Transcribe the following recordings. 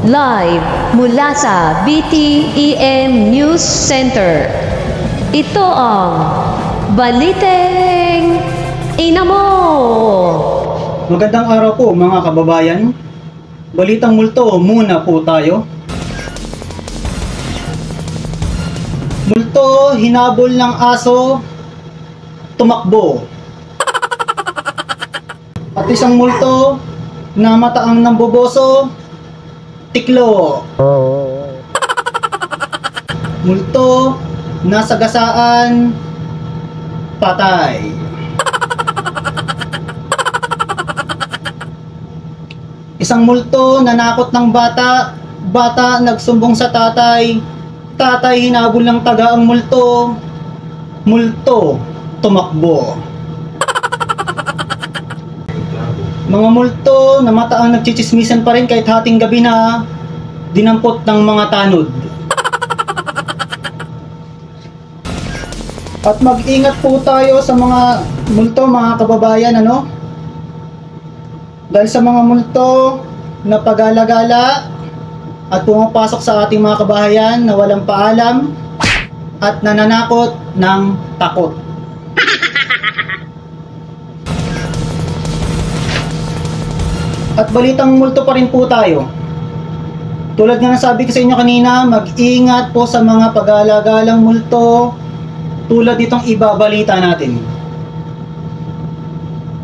Live mula sa BTEM News Center. Ito ang Baliteng Inamo. Magandang araw po mga kababayan. Balitang multo muna po tayo. Multo, hinabol ng aso, tumakbo. At isang multo na mataang ng boboso, tiklo. Multo, nasa gasaan, patay. Isang multo nanakot ng bata, bata nagsumbong sa tatay, tatay hinabol ng taga ang multo, multo tumakbo. Mga multo na mataang nagchichismisan pa rin kahit hating gabi na dinampot ng mga tanod. At mag-ingat po tayo sa mga multo mga kababayan, ano? Dahil sa mga multo na pag-alagala at pumapasok sa ating mga kabahayan na walang paalam at nananakot ng takot. At balitang multo pa rin po tayo. Tulad nga nasabi ko sa inyo kanina, mag-ingat po sa mga pag-alagalang multo tulad itong ibabalita natin.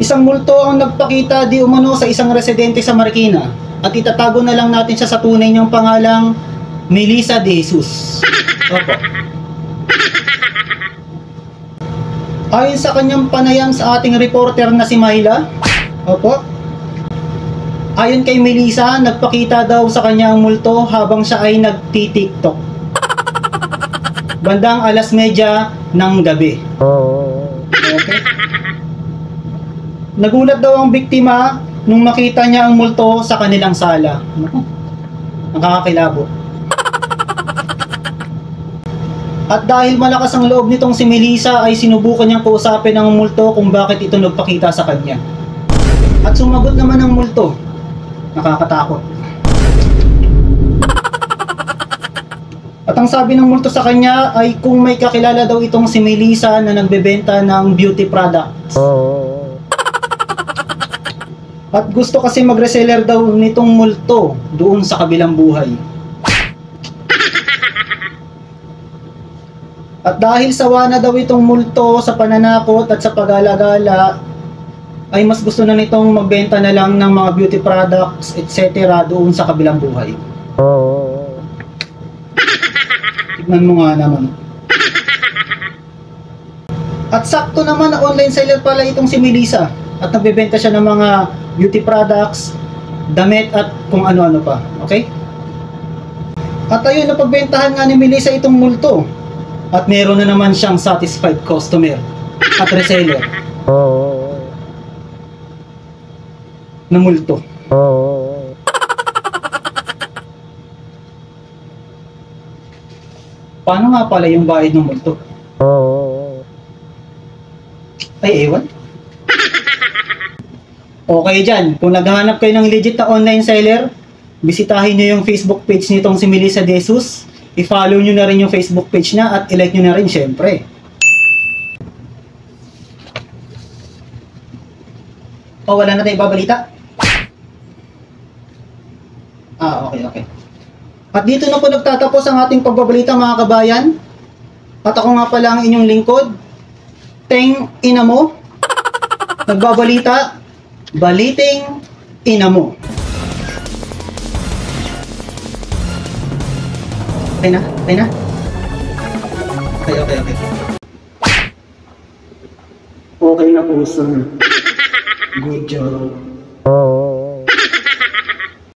Isang multo ang nagpakita di umano sa isang residente sa Marikina at itatago na lang natin siya sa tunay niyang pangalang Melissa De Jesus. Opo. Ayon sa kanyang panayam sa ating reporter na si Myla, opo, ayon kay Melissa, nagpakita daw sa kanya ang multo habang siya ay nagti-TikTok. Bandang 12:30 ng gabi. Okay. Nagulat daw ang biktima nung makita niya ang multo sa kanilang sala. Nakakakilabot. At dahil malakas ang loob nitong si Melissa ay sinubukan niyang kausapin ang multo kung bakit ito nagpakita sa kanya. At sumagot naman ang multo. Nakakatakot. At ang sabi ng multo sa kanya ay kung may kakilala daw itong si Melissa na nagbebenta ng beauty products. At gusto kasi mag-reseller daw nitong multo doon sa kabilang buhay. At dahil sawa na daw itong multo sa pananakot at sa pag-alagala, ay mas gusto na nitong magbenta na lang ng mga beauty products, etc. doon sa kabilang buhay. Tignan mo nga naman. At sakto naman na online seller pala itong si Melissa at nagbebenta siya ng mga beauty products, damit at kung ano-ano pa. Okay? At ayun, napagbentahan nga ni Melissa itong multo. At meron na naman siyang satisfied customer at reseller na multo. Paano nga pala yung bayad ng multo? Ay, ewan. Okay dyan, kung naghahanap kayo ng legit na online seller, bisitahin nyo yung Facebook page nitong si Melissa De Jesus. I-follow nyo na rin yung Facebook page niya at i-like nyo na rin syempre. O, wala na tayong babalita? Okay. At dito na po nagtatapos ang ating pagbabalita mga kabayan. At ako nga pala ang inyong lingkod, Teng Inamo. Nagbabalita, Baliteng Inamo. Okay na? Okay. Okay na po, sir. Good job.